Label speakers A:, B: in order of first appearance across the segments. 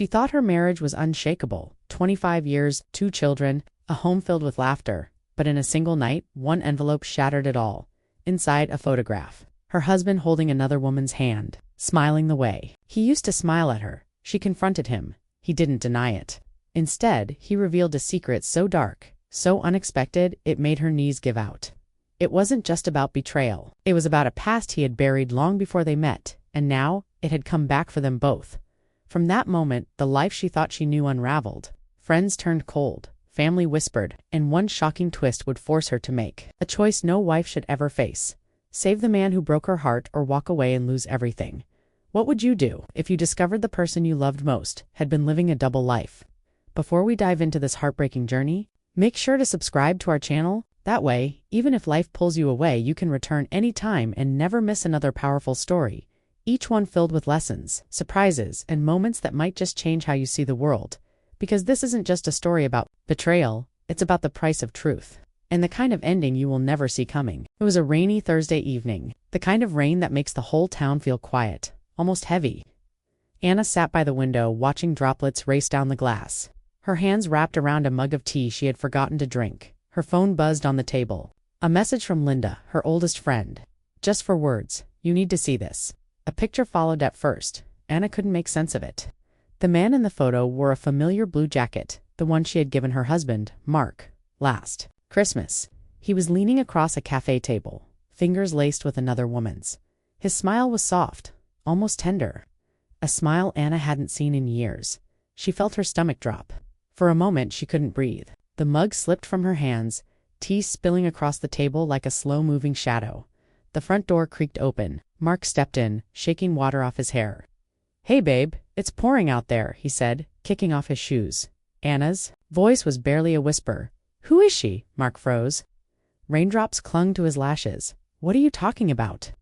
A: She thought her marriage was unshakable. 25 years, 2 children, a home filled with laughter. But in a single night, one envelope shattered it all. Inside, a photograph. Her husband holding another woman's hand, smiling the way he used to smile at her. She confronted him. He didn't deny it. Instead, he revealed a secret so dark, so unexpected, it made her knees give out. It wasn't just about betrayal. It was about a past he had buried long before they met, and now it had come back for them both. From that moment, the life she thought she knew unraveled. Friends turned cold, family whispered, and one shocking twist would force her to make a choice no wife should ever face. Save the man who broke her heart or walk away and lose everything. What would you do if you discovered the person you loved most had been living a double life? Before we dive into this heartbreaking journey, make sure to subscribe to our channel. That way, even if life pulls you away, you can return anytime and never miss another powerful story. Each one filled with lessons, surprises, and moments that might just change how you see the world. Because this isn't just a story about betrayal, it's about the price of truth. And the kind of ending you will never see coming. It was a rainy Thursday evening, the kind of rain that makes the whole town feel quiet, almost heavy. Anna sat by the window watching droplets race down the glass. Her hands wrapped around a mug of tea she had forgotten to drink. Her phone buzzed on the table. A message from Linda, her oldest friend. Just for words, you need to see this. A picture followed at first. Anna couldn't make sense of it. The man in the photo wore a familiar blue jacket, the one she had given her husband, Mark, last Christmas. He was leaning across a cafe table, fingers laced with another woman's. His smile was soft, almost tender. A smile Anna hadn't seen in years. She felt her stomach drop. For a moment she couldn't breathe. The mug slipped from her hands, tea spilling across the table like a slow-moving shadow. The front door creaked open. Mark stepped in, shaking water off his hair. "Hey babe, it's pouring out there," he said, kicking off his shoes. Anna's voice was barely a whisper. "Who is she?" Mark froze. Raindrops clung to his lashes. "What are you talking about?"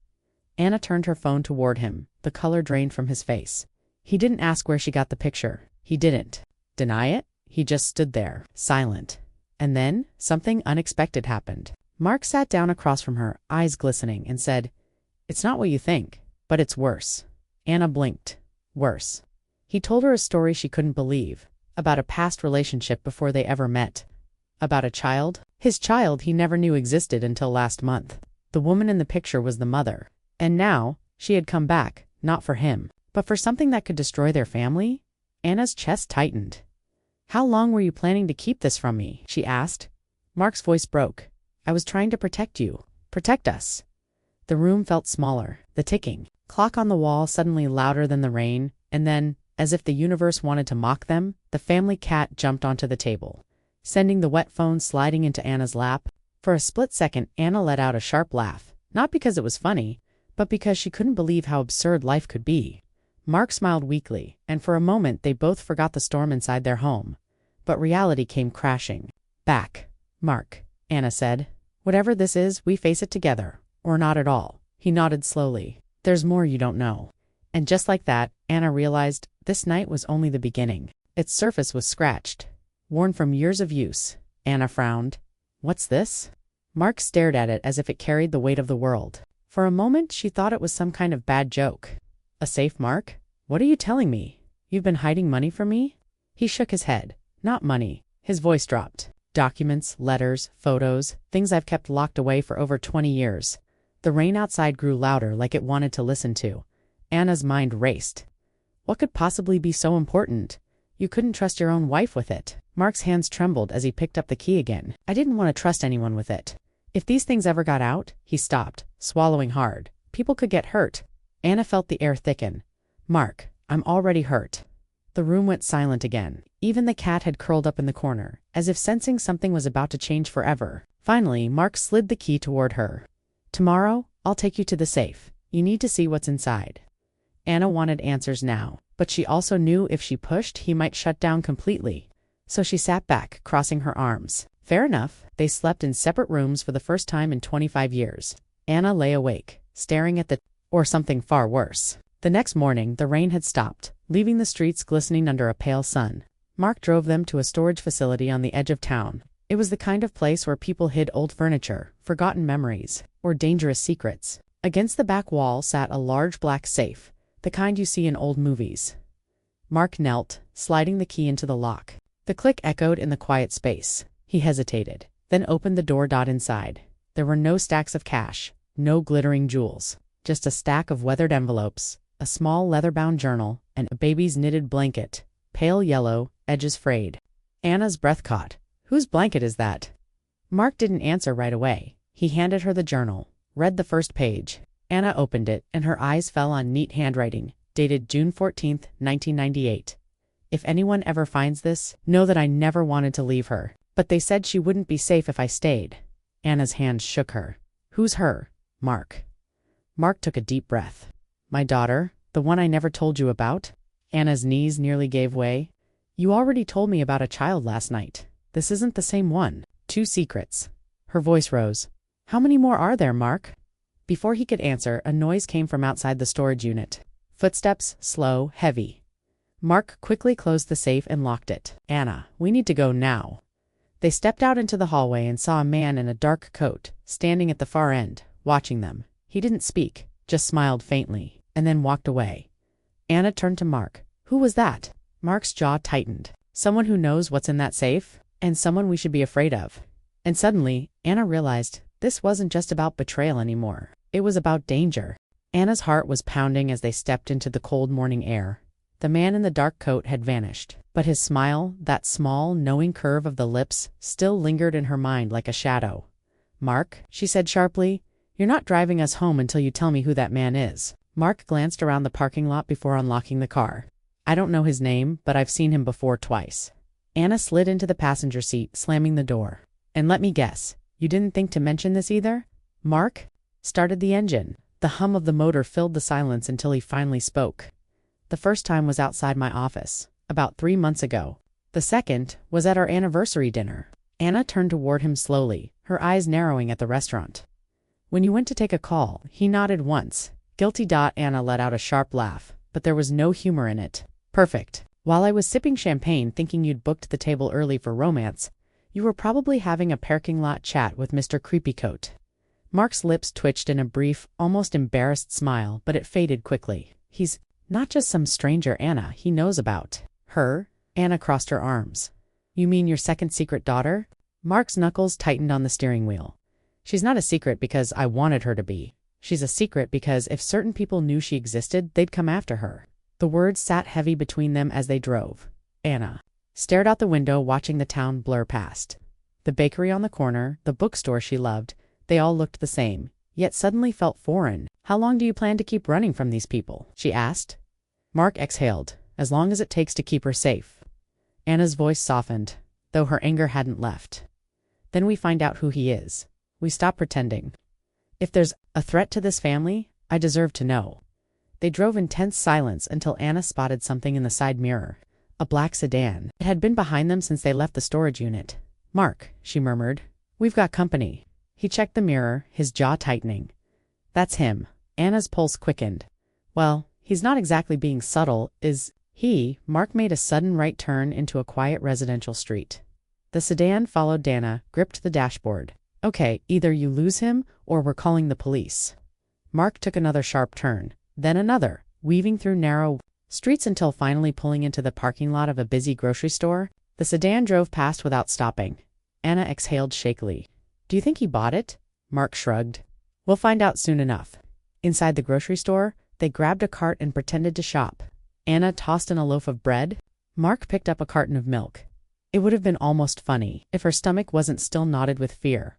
A: Anna turned her phone toward him, the color drained from his face. He didn't ask where she got the picture. He didn't deny it. He just stood there, silent. And then, something unexpected happened. Mark sat down across from her, eyes glistening, and said, "It's not what you think, but it's worse." Anna blinked. Worse. He told her a story she couldn't believe, about a past relationship before they ever met. About a child. His child he never knew existed until last month. The woman in the picture was the mother. And now, she had come back, not for him, but for something that could destroy their family? Anna's chest tightened. "How long were you planning to keep this from me?" she asked. Mark's voice broke. "I was trying to protect you. Protect us." The room felt smaller, the ticking clock on the wall suddenly louder than the rain, and then, as if the universe wanted to mock them, the family cat jumped onto the table, sending the wet phone sliding into Anna's lap. For a split second, Anna let out a sharp laugh, not because it was funny, but because she couldn't believe how absurd life could be. Mark smiled weakly, and for a moment they both forgot the storm inside their home. But reality came crashing. "Back, Mark," Anna said. "Whatever this is, we face it together, or not at all." He nodded slowly. "There's more you don't know." And just like that, Anna realized this night was only the beginning. Its surface was scratched, worn from years of use. Anna frowned. "What's this?" Mark stared at it as if it carried the weight of the world. For a moment, she thought it was some kind of bad joke. "A safe, Mark? What are you telling me? You've been hiding money from me?" He shook his head. "Not money." His voice dropped. "Documents, letters, photos, things I've kept locked away for over 20 years. The rain outside grew louder, like it wanted to listen to. Anna's mind raced. What could possibly be so important? You couldn't trust your own wife with it. Mark's hands trembled as he picked up the key again. "I didn't want to trust anyone with it. If these things ever got out," he stopped, swallowing hard. "People could get hurt." Anna felt the air thicken. "Mark, I'm already hurt." The room went silent again. Even the cat had curled up in the corner, as if sensing something was about to change forever. Finally, Mark slid the key toward her. "Tomorrow, I'll take you to the safe. You need to see what's inside." Anna wanted answers now, but she also knew if she pushed, he might shut down completely. So she sat back, crossing her arms. Fair enough. They slept in separate rooms for the first time in 25 years. Anna lay awake, staring at or something far worse. The next morning, the rain had stopped, leaving the streets glistening under a pale sun. Mark drove them to a storage facility on the edge of town. It was the kind of place where people hid old furniture, forgotten memories, or dangerous secrets. Against the back wall sat a large black safe, the kind you see in old movies. Mark knelt, sliding the key into the lock. The click echoed in the quiet space. He hesitated, then opened the door. Inside, there were no stacks of cash, no glittering jewels, just a stack of weathered envelopes, a small leather-bound journal, and a baby's knitted blanket, pale yellow, edges frayed. Anna's breath caught. Whose blanket is that? Mark didn't answer right away. He handed her the journal, read the first page. Anna opened it, and her eyes fell on neat handwriting, dated June 14, 1998. If anyone ever finds this, know that I never wanted to leave her, but they said she wouldn't be safe if I stayed. Anna's hands shook her. Who's her? Mark. Mark took a deep breath. My daughter, the one I never told you about? Anna's knees nearly gave way. You already told me about a child last night. This isn't the same one. 2 secrets. Her voice rose. How many more are there, Mark? Before he could answer, a noise came from outside the storage unit. Footsteps, slow, heavy. Mark quickly closed the safe and locked it. Anna, we need to go now. They stepped out into the hallway and saw a man in a dark coat, standing at the far end, watching them. He didn't speak, just smiled faintly, and then walked away. Anna turned to Mark. Who was that? Mark's jaw tightened. Someone who knows what's in that safe, and someone we should be afraid of. And suddenly, Anna realized this wasn't just about betrayal anymore. It was about danger. Anna's heart was pounding as they stepped into the cold morning air. The man in the dark coat had vanished, but his smile, that small, knowing curve of the lips, still lingered in her mind like a shadow. Mark, she said sharply, you're not driving us home until you tell me who that man is. Mark glanced around the parking lot before unlocking the car. I don't know his name, but I've seen him before twice. Anna slid into the passenger seat, slamming the door. And let me guess, you didn't think to mention this either? Mark started the engine. The hum of the motor filled the silence until he finally spoke. The first time was outside my office, about 3 months ago. The second was at our anniversary dinner. Anna turned toward him slowly, her eyes narrowing at the restaurant. When you went to take a call, he nodded once. Guilty. Anna let out a sharp laugh, but there was no humor in it. Perfect. While I was sipping champagne thinking you'd booked the table early for romance, you were probably having a parking lot chat with Mr. Creepycoat. Mark's lips twitched in a brief, almost embarrassed smile, but it faded quickly. He's not just some stranger, Anna. He knows about her. Anna crossed her arms. You mean your second secret daughter? Mark's knuckles tightened on the steering wheel. She's not a secret because I wanted her to be. She's a secret because if certain people knew she existed, they'd come after her. The words sat heavy between them as they drove. Anna stared out the window, watching the town blur past. The bakery on the corner, the bookstore she loved, they all looked the same, yet suddenly felt foreign. How long do you plan to keep running from these people? She asked. Mark exhaled. As long as it takes to keep her safe. Anna's voice softened, though her anger hadn't left. Then we find out who he is. We stop pretending. If there's a threat to this family, I deserve to know. They drove in tense silence until Anna spotted something in the side mirror. A black sedan. It had been behind them since they left the storage unit. Mark, she murmured. We've got company. He checked the mirror, his jaw tightening. That's him. Anna's pulse quickened. Well, he's not exactly being subtle, is he? Mark made a sudden right turn into a quiet residential street. The sedan followed Dana, gripped the dashboard. Okay, either you lose him, or we're calling the police. Mark took another sharp turn, then another, weaving through narrow streets until finally pulling into the parking lot of a busy grocery store. The sedan drove past without stopping. Anna exhaled shakily. Do you think he bought it? Mark shrugged. We'll find out soon enough. Inside the grocery store, they grabbed a cart and pretended to shop. Anna tossed in a loaf of bread. Mark picked up a carton of milk. It would have been almost funny if her stomach wasn't still knotted with fear.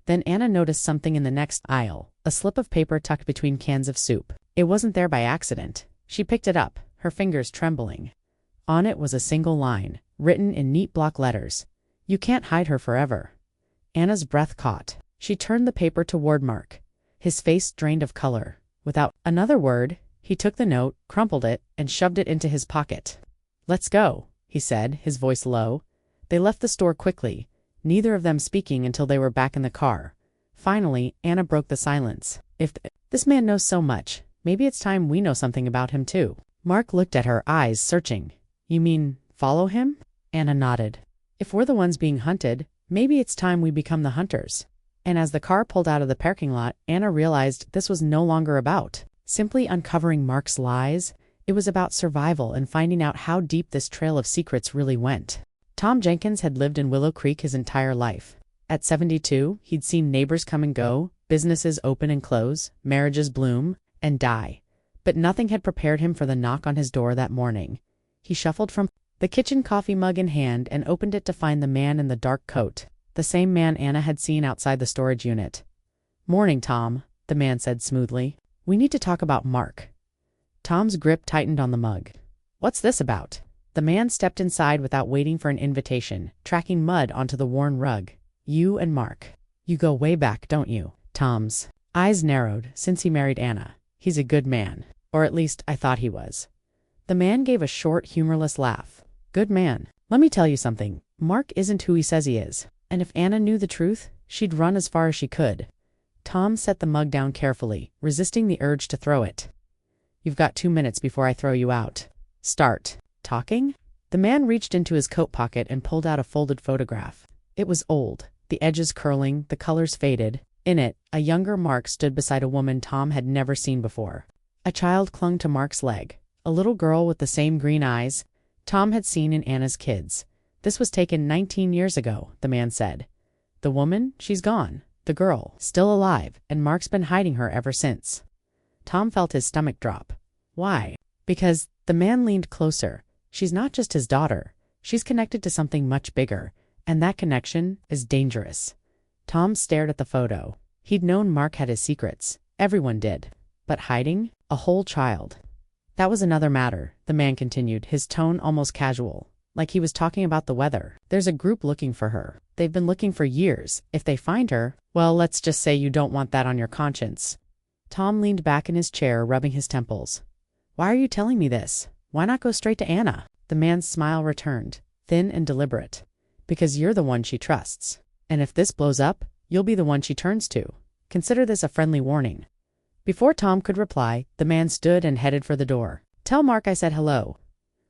A: Then Anna noticed something in the next aisle, a slip of paper tucked between cans of soup. It wasn't there by accident. She picked it up, her fingers trembling. On it was a single line, written in neat block letters. You can't hide her forever. Anna's breath caught. She turned the paper toward Mark. His face drained of color. Without another word, he took the note, crumpled it, and shoved it into his pocket. Let's go, he said, his voice low. They left the store quickly, neither of them speaking until they were back in the car. Finally, Anna broke the silence. If this man knows so much, maybe it's time we know something about him too. Mark looked at her, eyes searching. You mean, follow him? Anna nodded. If we're the ones being hunted, maybe it's time we become the hunters. And as the car pulled out of the parking lot, Anna realized this was no longer about simply uncovering Mark's lies. It was about survival and finding out how deep this trail of secrets really went. Tom Jenkins had lived in Willow Creek his entire life. At 72, he'd seen neighbors come and go, businesses open and close, marriages bloom and die. But nothing had prepared him for the knock on his door that morning. He shuffled from the kitchen, coffee mug in hand, and opened it to find the man in the dark coat, the same man Anna had seen outside the storage unit. "Morning, Tom," the man said smoothly. "We need to talk about Mark." Tom's grip tightened on the mug. "What's this about?" The man stepped inside without waiting for an invitation, tracking mud onto the worn rug. "You and Mark. You go way back, don't you?" Tom's eyes narrowed. "Since he married Anna. He's a good man. Or at least I thought he was." The man gave a short, humorless laugh. "Good man. Let me tell you something. Mark isn't who he says he is. And if Anna knew the truth, she'd run as far as she could." Tom set the mug down carefully, resisting the urge to throw it. "You've got 2 minutes before I throw you out. Start talking?" The man reached into his coat pocket and pulled out a folded photograph. It was old, the edges curling, the colors faded. In it, a younger Mark stood beside a woman Tom had never seen before. A child clung to Mark's leg, a little girl with the same green eyes Tom had seen in Anna's kids. "This was taken 19 years ago, the man said. "The woman, she's gone. The girl, still alive, and Mark's been hiding her ever since." Tom felt his stomach drop. "Why?" "Because," the man leaned closer, "she's not just his daughter. She's connected to something much bigger, and that connection is dangerous." Tom stared at the photo. He'd known Mark had his secrets. Everyone did. But hiding a whole child. That was another matter, the man continued, his tone almost casual, like he was talking about the weather. "There's a group looking for her. They've been looking for years. If they find her, well, let's just say you don't want that on your conscience." Tom leaned back in his chair, rubbing his temples. "Why are you telling me this? Why not go straight to Anna?" The man's smile returned, thin and deliberate. "Because you're the one she trusts. And if this blows up, you'll be the one she turns to. Consider this a friendly warning." Before Tom could reply, the man stood and headed for the door. "Tell Mark I said hello."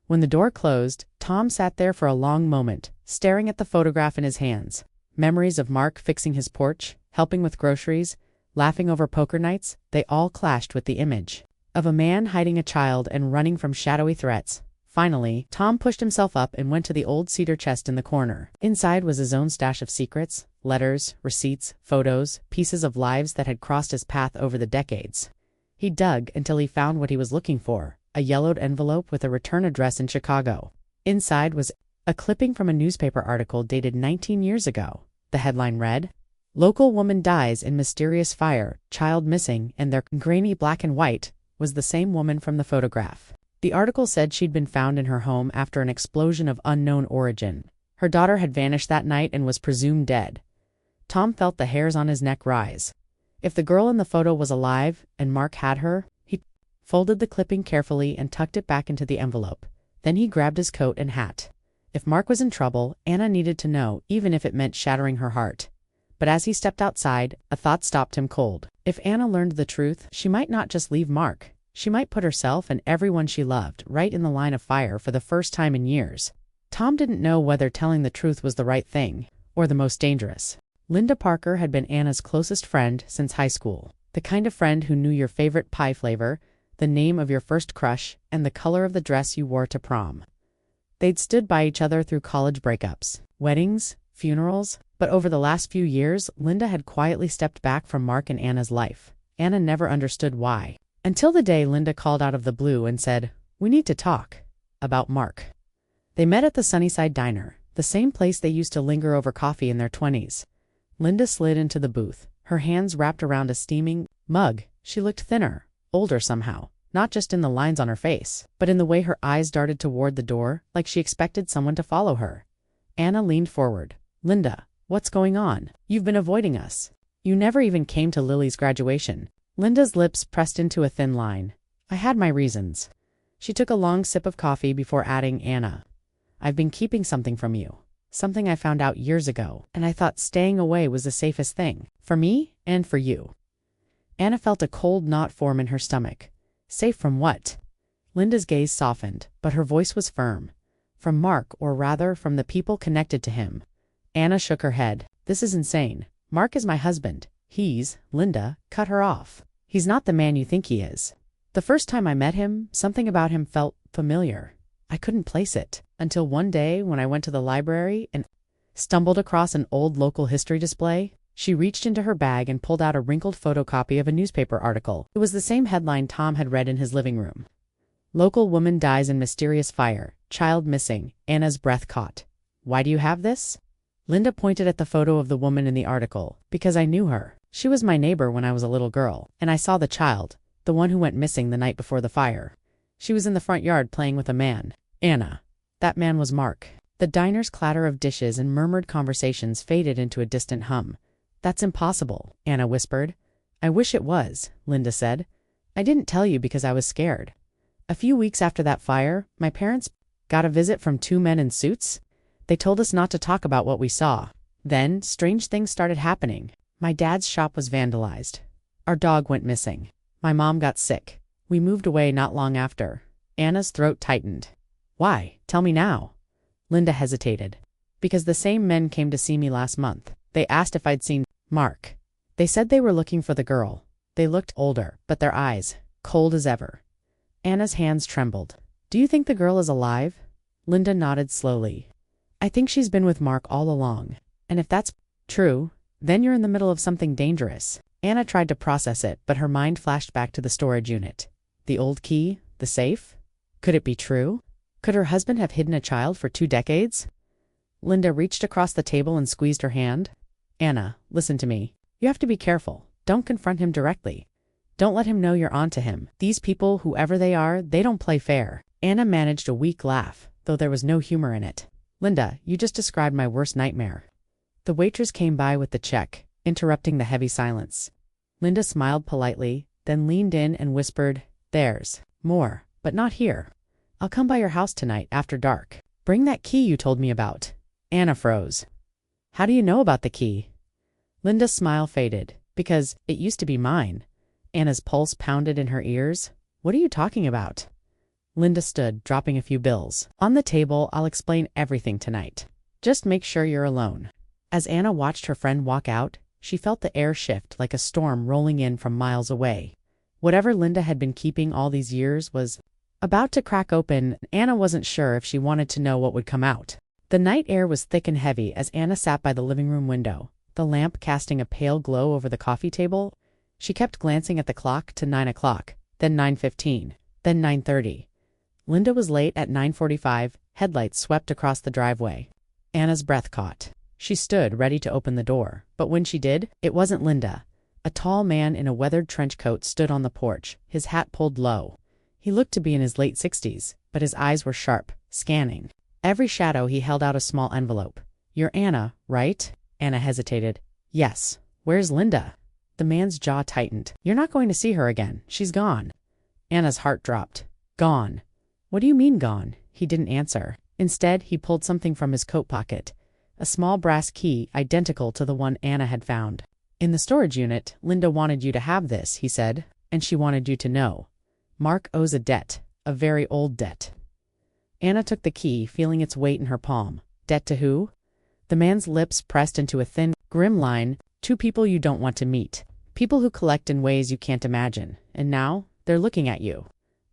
A: When the door closed, Tom sat there for a long moment, staring at the photograph in his hands. Memories of Mark fixing his porch, helping with groceries, laughing over poker nights, they all clashed with the image of a man hiding a child and running from shadowy threats. Finally, Tom pushed himself up and went to the old cedar chest in the corner. Inside was his own stash of secrets, letters, receipts, photos, pieces of lives that had crossed his path over the decades. He dug until he found what he was looking for, a yellowed envelope with a return address in Chicago. Inside was a clipping from a newspaper article dated 19 years ago. The headline read, "Local woman dies in mysterious fire, child missing," and their grainy black and white was the same woman from the photograph. The article said she'd been found in her home after an explosion of unknown origin. Her daughter had vanished that night and was presumed dead. Tom felt the hairs on his neck rise. If the girl in the photo was alive and Mark had her, he folded the clipping carefully and tucked it back into the envelope. Then he grabbed his coat and hat. If Mark was in trouble, Anna needed to know, even if it meant shattering her heart. But as he stepped outside, a thought stopped him cold. If Anna learned the truth, she might not just leave Mark. She might put herself and everyone she loved right in the line of fire for the first time in years. Tom didn't know whether telling the truth was the right thing, or the most dangerous. Linda Parker had been Anna's closest friend since high school. The kind of friend who knew your favorite pie flavor, the name of your first crush, and the color of the dress you wore to prom. They'd stood by each other through college breakups, weddings, funerals, but over the last few years, Linda had quietly stepped back from Mark and Anna's life. Anna never understood why. Until the day Linda called out of the blue and said, "We need to talk about Mark." They met at the Sunnyside Diner, the same place they used to linger over coffee in their 20s. Linda slid into the booth, her hands wrapped around a steaming mug. She looked thinner, older somehow, not just in the lines on her face, but in the way her eyes darted toward the door, like she expected someone to follow her. Anna leaned forward. "Linda, what's going on? You've been avoiding us. You never even came to Lily's graduation." Linda's lips pressed into a thin line. "I had my reasons." She took a long sip of coffee before adding, "Anna, I've been keeping something from you. Something I found out years ago, and I thought staying away was the safest thing. For me and for you." Anna felt a cold knot form in her stomach. Safe from what? Linda's gaze softened, but her voice was firm. From Mark, or rather from the people connected to him. Anna shook her head. "This is insane. Mark is my husband. Linda, cut her off. He's not the man you think he is." The first time I met him, something about him felt familiar. I couldn't place it, until one day when I went to the library and stumbled across an old local history display. She reached into her bag and pulled out a wrinkled photocopy of a newspaper article. It was the same headline Tom had read in his living room. Local woman dies in mysterious fire. Child missing. Anna's breath caught. Why do you have this? Linda pointed at the photo of the woman in the article. Because I knew her. She was my neighbor when I was a little girl, and I saw the child, the one who went missing the night before the fire. She was in the front yard playing with a man. Anna. That man was Mark. The diner's clatter of dishes and murmured conversations faded into a distant hum. That's impossible, Anna whispered. I wish it was, Linda said. I didn't tell you because I was scared. A few weeks after that fire, my parents got a visit from two men in suits. They told us not to talk about what we saw. Then, strange things started happening. My dad's shop was vandalized. Our dog went missing. My mom got sick. We moved away not long after. Anna's throat tightened. Why? Tell me now. Linda hesitated. Because the same men came to see me last month. They asked if I'd seen Mark. They said they were looking for the girl. They looked older, but their eyes, cold as ever. Anna's hands trembled. Do you think the girl is alive? Linda nodded slowly. I think she's been with Mark all along. And if that's true, then you're in the middle of something dangerous. Anna tried to process it, but her mind flashed back to the storage unit. The old key? The safe? Could it be true? Could her husband have hidden a child for 2 decades? Linda reached across the table and squeezed her hand. Anna, listen to me. You have to be careful. Don't confront him directly. Don't let him know you're onto him. These people, whoever they are, they don't play fair. Anna managed a weak laugh, though there was no humor in it. Linda, you just described my worst nightmare. The waitress came by with the check, interrupting the heavy silence. Linda smiled politely, then leaned in and whispered, There's more, but not here. I'll come by your house tonight after dark. Bring that key you told me about. Anna froze. How do you know about the key? Linda's smile faded. Because it used to be mine. Anna's pulse pounded in her ears. What are you talking about? Linda stood, dropping a few bills. On the table, I'll explain everything tonight. Just make sure you're alone. As Anna watched her friend walk out, she felt the air shift like a storm rolling in from miles away. Whatever Linda had been keeping all these years was about to crack open. Anna wasn't sure if she wanted to know what would come out. The night air was thick and heavy as Anna sat by the living room window, the lamp casting a pale glow over the coffee table. She kept glancing at the clock to 9 o'clock, then 9:15, then 9:30. Linda was late at 9:45, headlights swept across the driveway. Anna's breath caught. She stood ready to open the door, but when she did, it wasn't Linda. A tall man in a weathered trench coat stood on the porch, his hat pulled low. He looked to be in his late 60s, but his eyes were sharp, scanning. Every shadow he held out a small envelope. You're Anna, right? Anna hesitated. Yes. Where's Linda? The man's jaw tightened. You're not going to see her again. She's gone. Anna's heart dropped. Gone. What do you mean gone? He didn't answer. Instead, he pulled something from his coat pocket. A small brass key identical to the one Anna had found. In the storage unit, Linda wanted you to have this, he said, and she wanted you to know. Mark owes a debt, a very old debt. Anna took the key, feeling its weight in her palm. Debt to who? The man's lips pressed into a thin, grim line. 2 people you don't want to meet. People who collect in ways you can't imagine. And now, they're looking at you.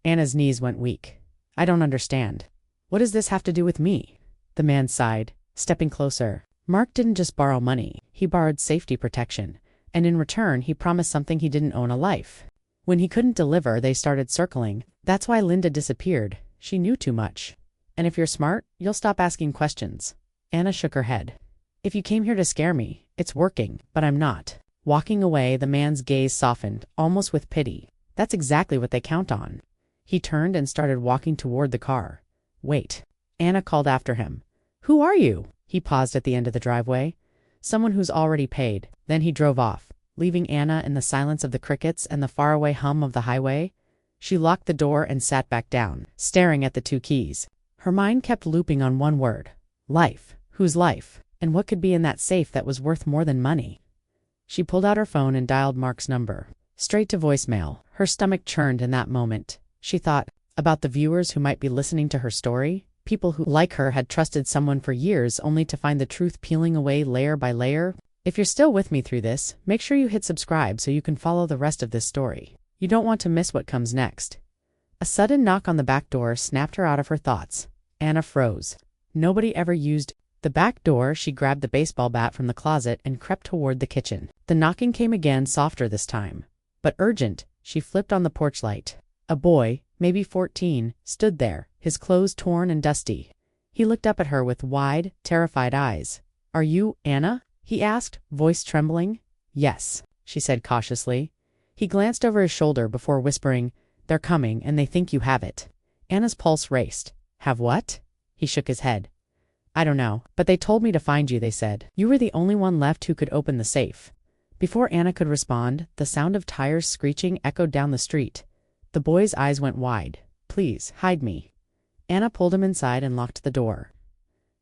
A: Anna's knees went weak. I don't understand. What does this have to do with me? The man sighed, stepping closer. Mark didn't just borrow money. He borrowed safety protection. And in return, he promised something he didn't own: a life. When he couldn't deliver, they started circling. That's why Linda disappeared. She knew too much. And if you're smart, you'll stop asking questions. Anna shook her head. If you came here to scare me, it's working, but I'm not. Walking away, the man's gaze softened, almost with pity. That's exactly what they count on. He turned and started walking toward the car. Wait. Anna called after him. Who are you? He paused at the end of the driveway. Someone who's already paid. Then he drove off, leaving Anna in the silence of the crickets and the faraway hum of the highway. She locked the door and sat back down, staring at the 2 keys. Her mind kept looping on one word. Life. Whose life? And what could be in that safe that was worth more than money? She pulled out her phone and dialed Mark's number. Straight to voicemail. Her stomach churned in that moment. She thought about the viewers who might be listening to her story. People who, like her, had trusted someone for years only to find the truth peeling away layer by layer. If you're still with me through this, make sure you hit subscribe so you can follow the rest of this story. You don't want to miss what comes next. A sudden knock on the back door snapped her out of her thoughts. Anna froze. Nobody ever used the back door. She grabbed the baseball bat from the closet and crept toward the kitchen. The knocking came again, softer this time, but urgent. She flipped on the porch light. A boy, maybe 14, stood there, his clothes torn and dusty. He looked up at her with wide, terrified eyes. "Are you Anna?" he asked, voice trembling. "Yes," she said cautiously. He glanced over his shoulder before whispering, "They're coming, and they think you have it." Anna's pulse raced. "Have what?" He shook his head. "I don't know, but they told me to find you, they said. You were the only one left who could open the safe." Before Anna could respond, the sound of tires screeching echoed down the street. The boy's eyes went wide. "Please, hide me." Anna pulled him inside and locked the door.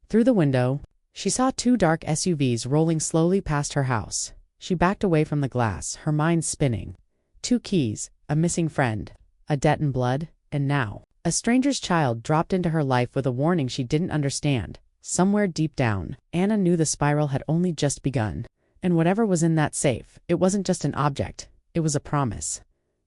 A: Through the window, she saw 2 dark SUVs rolling slowly past her house. She backed away from the glass, her mind spinning. 2 keys, a missing friend, a debt in blood, and now, a stranger's child dropped into her life with a warning she didn't understand. Somewhere deep down, Anna knew the spiral had only just begun. And whatever was in that safe, it wasn't just an object, it was a promise.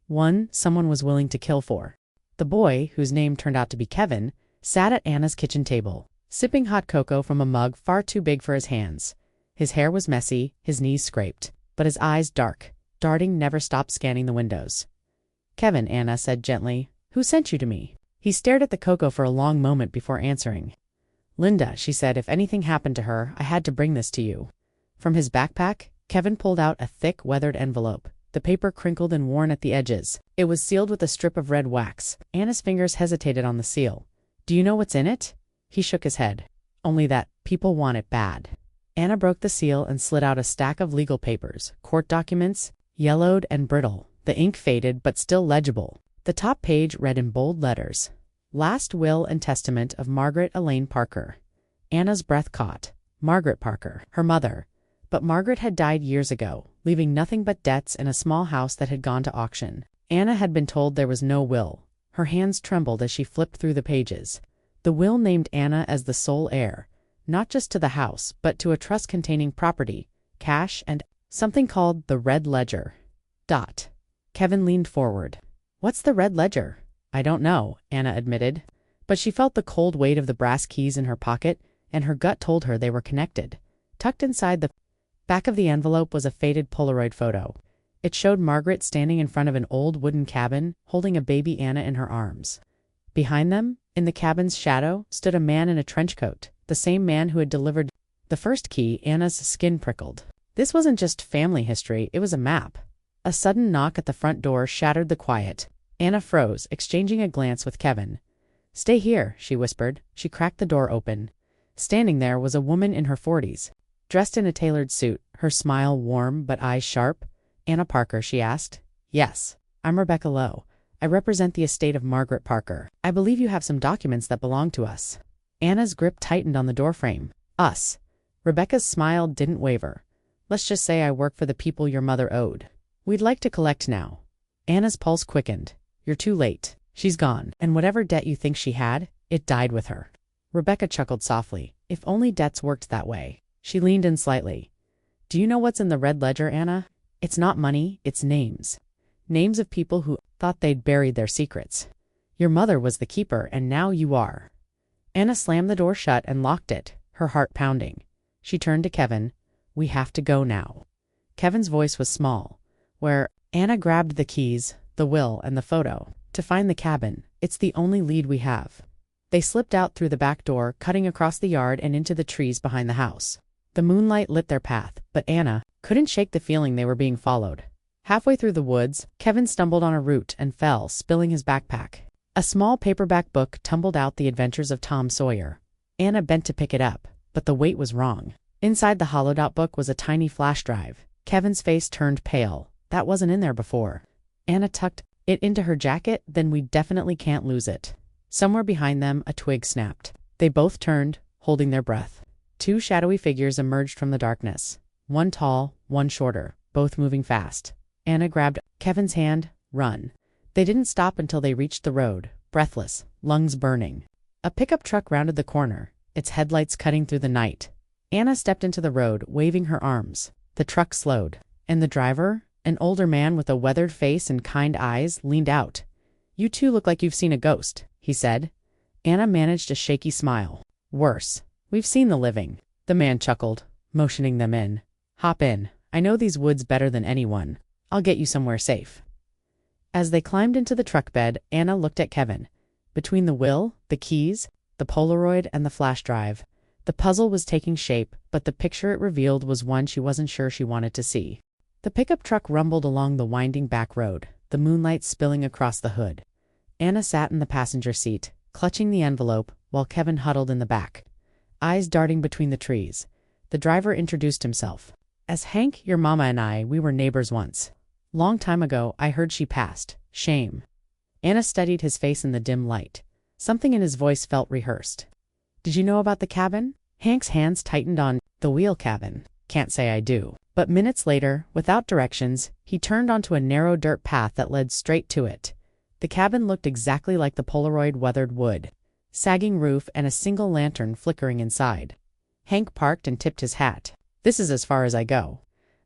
A: One someone was willing to kill for. The boy, whose name turned out to be Kevin, sat at Anna's kitchen table, sipping hot cocoa from a mug far too big for his hands. His hair was messy, his knees scraped, but his eyes dark, darting, never stopped scanning the windows. "Kevin," Anna said gently, "who sent you to me?" He stared at the cocoa for a long moment before answering. "Linda," she said, "if anything happened to her, I had to bring this to you." From his backpack, Kevin pulled out a thick, weathered envelope, the paper crinkled and worn at the edges. It was sealed with a strip of red wax. Anna's fingers hesitated on the seal. "Do you know what's in it?" He shook his head. "Only that people want it bad." Anna broke the seal and slid out a stack of legal papers, court documents, yellowed and brittle. The ink faded but still legible. The top page read in bold letters, "Last will and testament of Margaret Elaine Parker." Anna's breath caught. Margaret Parker, her mother. But Margaret had died years ago, leaving nothing but debts and a small house that had gone to auction. Anna had been told there was no will. Her hands trembled as she flipped through the pages. The will named Anna as the sole heir, not just to the house, but to a trust containing property, cash, and something called the Red Ledger. Kevin leaned forward. "What's the Red Ledger?" "I don't know," Anna admitted. But she felt the cold weight of the brass keys in her pocket, and her gut told her they were connected. Tucked inside the back of the envelope was a faded Polaroid photo. It showed Margaret standing in front of an old wooden cabin, holding a baby Anna in her arms. Behind them, in the cabin's shadow, stood a man in a trench coat, the same man who had delivered the first key. Anna's skin prickled. This wasn't just family history, it was a map. A sudden knock at the front door shattered the quiet. Anna froze, exchanging a glance with Kevin. "Stay here," she whispered. She cracked the door open. Standing there was a woman in her 40s, dressed in a tailored suit, her smile warm but eyes sharp. "Anna Parker?" she asked. "Yes. I'm Rebecca Lowe. I represent the estate of Margaret Parker. I believe you have some documents that belong to us." Anna's grip tightened on the doorframe. "Us." Rebecca's smile didn't waver. "Let's just say I work for the people your mother owed. We'd like to collect now." Anna's pulse quickened. "You're too late. She's gone, and whatever debt you think she had, it died with her." Rebecca chuckled softly. "If only debts worked that way." She leaned in slightly. "Do you know what's in the Red Ledger, Anna? It's not money, it's names. Names of people who thought they'd buried their secrets. Your mother was the keeper, and now you are." Anna slammed the door shut and locked it, her heart pounding. She turned to Kevin. "We have to go now." Kevin's voice was small. "Where?" Anna grabbed the keys, the will, and the photo. "To find the cabin. It's the only lead we have." They slipped out through the back door, cutting across the yard and into the trees behind the house. The moonlight lit their path, but Anna couldn't shake the feeling they were being followed. Halfway through the woods, Kevin stumbled on a root and fell, spilling his backpack. A small paperback book tumbled out, The Adventures of Tom Sawyer. Anna bent to pick it up, but the weight was wrong. Inside the hollowed-out book was a tiny flash drive. Kevin's face turned pale. That wasn't in there before. Anna tucked it into her jacket. "Then we definitely can't lose it." Somewhere behind them, a twig snapped. They both turned, holding their breath. 2 shadowy figures emerged from the darkness. One tall, one shorter, both moving fast. Anna grabbed Kevin's hand. "Run." They didn't stop until they reached the road, breathless, lungs burning. A pickup truck rounded the corner, its headlights cutting through the night. Anna stepped into the road, waving her arms. The truck slowed. And the driver? An older man with a weathered face and kind eyes leaned out. "You two look like you've seen a ghost," he said. Anna managed a shaky smile. "Worse. We've seen the living." The man chuckled, motioning them in. "Hop in. I know these woods better than anyone. I'll get you somewhere safe." As they climbed into the truck bed, Anna looked at Kevin. Between the will, the keys, the Polaroid, and the flash drive, the puzzle was taking shape, but the picture it revealed was one she wasn't sure she wanted to see. The pickup truck rumbled along the winding back road, the moonlight spilling across the hood. Anna sat in the passenger seat, clutching the envelope, while Kevin huddled in the back, eyes darting between the trees. The driver introduced himself. "As Hank, your mama and we were neighbors once. Long time ago, I heard she passed. Shame." Anna studied his face in the dim light. Something in his voice felt rehearsed. "Did you know about the cabin?" Hank's hands tightened on the wheel cabin. "Can't say I do." But minutes later, without directions, he turned onto a narrow dirt path that led straight to it. The cabin looked exactly like the Polaroid weathered wood. Sagging roof and a single lantern flickering inside. Hank parked and tipped his hat. "This is as far as I go."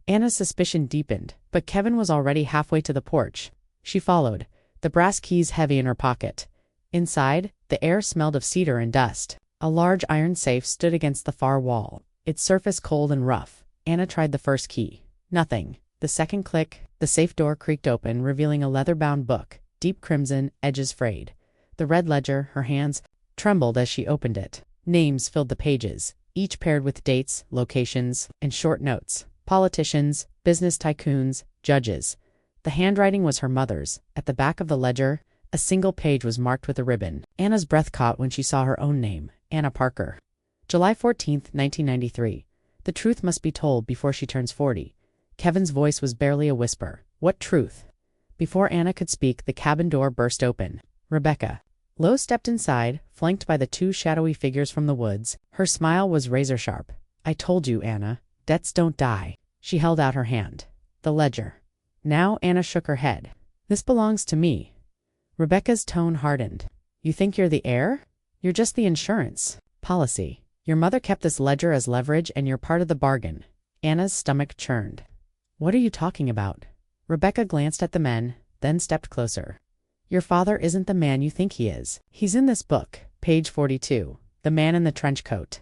A: Anna's suspicion deepened, but Kevin was already halfway to the porch. She followed, the brass keys heavy in her pocket. Inside, the air smelled of cedar and dust. A large iron safe stood against the far wall, its surface cold and rough. Anna tried the first key. Nothing. The second click, the safe door creaked open, revealing a leather-bound book, deep crimson, edges frayed. The red ledger, her hands, trembled as she opened it. Names filled the pages, each paired with dates, locations, and short notes. Politicians, business tycoons, judges. The handwriting was her mother's. At the back of the ledger, a single page was marked with a ribbon. Anna's breath caught when she saw her own name, Anna Parker. July 14th, 1993. The truth must be told before she turns 40. Kevin's voice was barely a whisper. What truth? Before Anna could speak, the cabin door burst open. Rebecca. Lowe stepped inside, flanked by the two shadowy figures from the woods. Her smile was razor-sharp. "I told you, Anna. Debts don't die." She held out her hand. The ledger. Now Anna shook her head. "This belongs to me." Rebecca's tone hardened. "You think you're the heir? You're just the insurance policy. Your mother kept this ledger as leverage and you're part of the bargain." Anna's stomach churned. "What are you talking about?" Rebecca glanced at the men, then stepped closer. "Your father isn't the man you think he is. He's in this book, page 42, the man in the trench coat."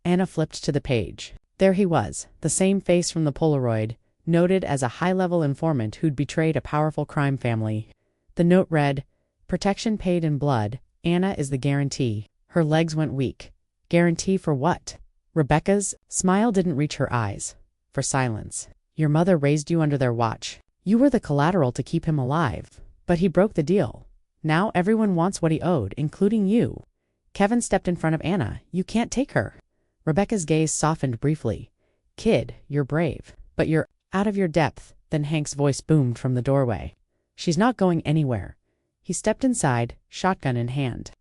A: Anna flipped to the page. There he was, the same face from the Polaroid, noted as a high-level informant who'd betrayed a powerful crime family. The note read, "Protection paid in blood. Anna is the guarantee." Her legs went weak. Guarantee for what? Rebecca's smile didn't reach her eyes. For silence. "Your mother raised you under their watch. You were the collateral to keep him alive. But he broke the deal. Now everyone wants what he owed, including you." Kevin stepped in front of Anna. "You can't take her." Rebecca's gaze softened briefly. "Kid, you're brave. But you're out of your depth." Then Hank's voice boomed from the doorway. "She's not going anywhere." He stepped inside, shotgun in hand.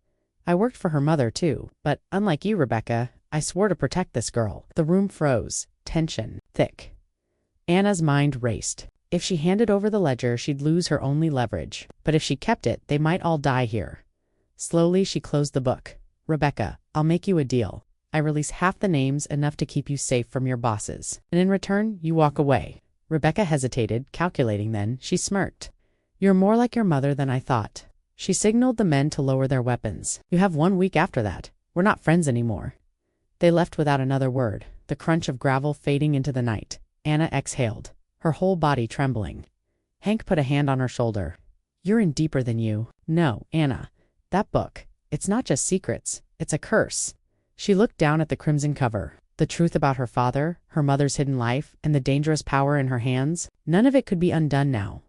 A: "I worked for her mother, too. But unlike you, Rebecca, I swore to protect this girl." The room froze. Tension. Thick. Anna's mind raced. If she handed over the ledger, she'd lose her only leverage. But if she kept it, they might all die here. Slowly, she closed the book. "Rebecca, I'll make you a deal. I release half the names, enough to keep you safe from your bosses. And in return, you walk away." Rebecca hesitated, calculating then. She smirked. "You're more like your mother than I thought." She signaled the men to lower their weapons. "You have 1 week after that. We're not friends anymore." They left without another word, the crunch of gravel fading into the night. Anna exhaled, her whole body trembling. Hank put a hand on her shoulder. "You're in deeper than you." "No, Anna. That book. It's not just secrets. It's a curse." She looked down at the crimson cover. The truth about her father, her mother's hidden life, and the dangerous power in her hands. None of it could be undone now.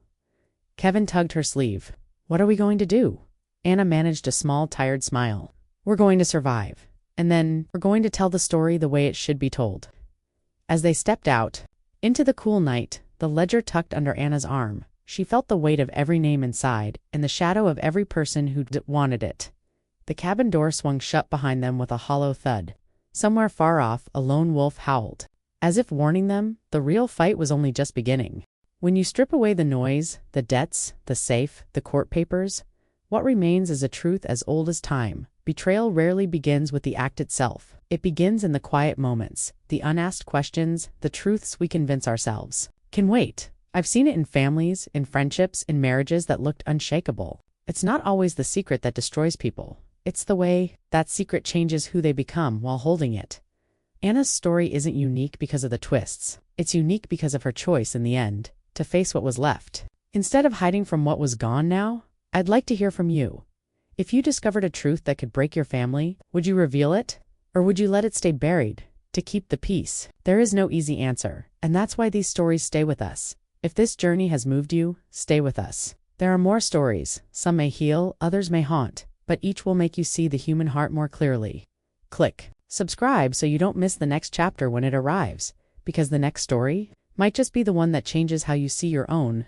A: Kevin tugged her sleeve. "What are we going to do?" Anna managed a small, tired smile. "We're going to survive. And then, we're going to tell the story the way it should be told." As they stepped out, into the cool night, the ledger tucked under Anna's arm, she felt the weight of every name inside, and the shadow of every person who wanted it. The cabin door swung shut behind them with a hollow thud. Somewhere far off, a lone wolf howled. As if warning them, the real fight was only just beginning. When you strip away the noise, the debts, the safe, the court papers, what remains is a truth as old as time. Betrayal rarely begins with the act itself. It begins in the quiet moments, the unasked questions, the truths we convince ourselves can wait. I've seen it in families, in friendships, in marriages that looked unshakable. It's not always the secret that destroys people. It's the way that secret changes who they become while holding it. Anna's story isn't unique because of the twists. It's unique because of her choice in the end, to face what was left. Instead of hiding from what was gone now, I'd like to hear from you. If you discovered a truth that could break your family, would you reveal it? Or would you let it stay buried, to keep the peace? There is no easy answer, and that's why these stories stay with us. If this journey has moved you, stay with us. There are more stories. Some may heal, others may haunt, but each will make you see the human heart more clearly. Click subscribe so you don't miss the next chapter when it arrives, because the next story might just be the one that changes how you see your own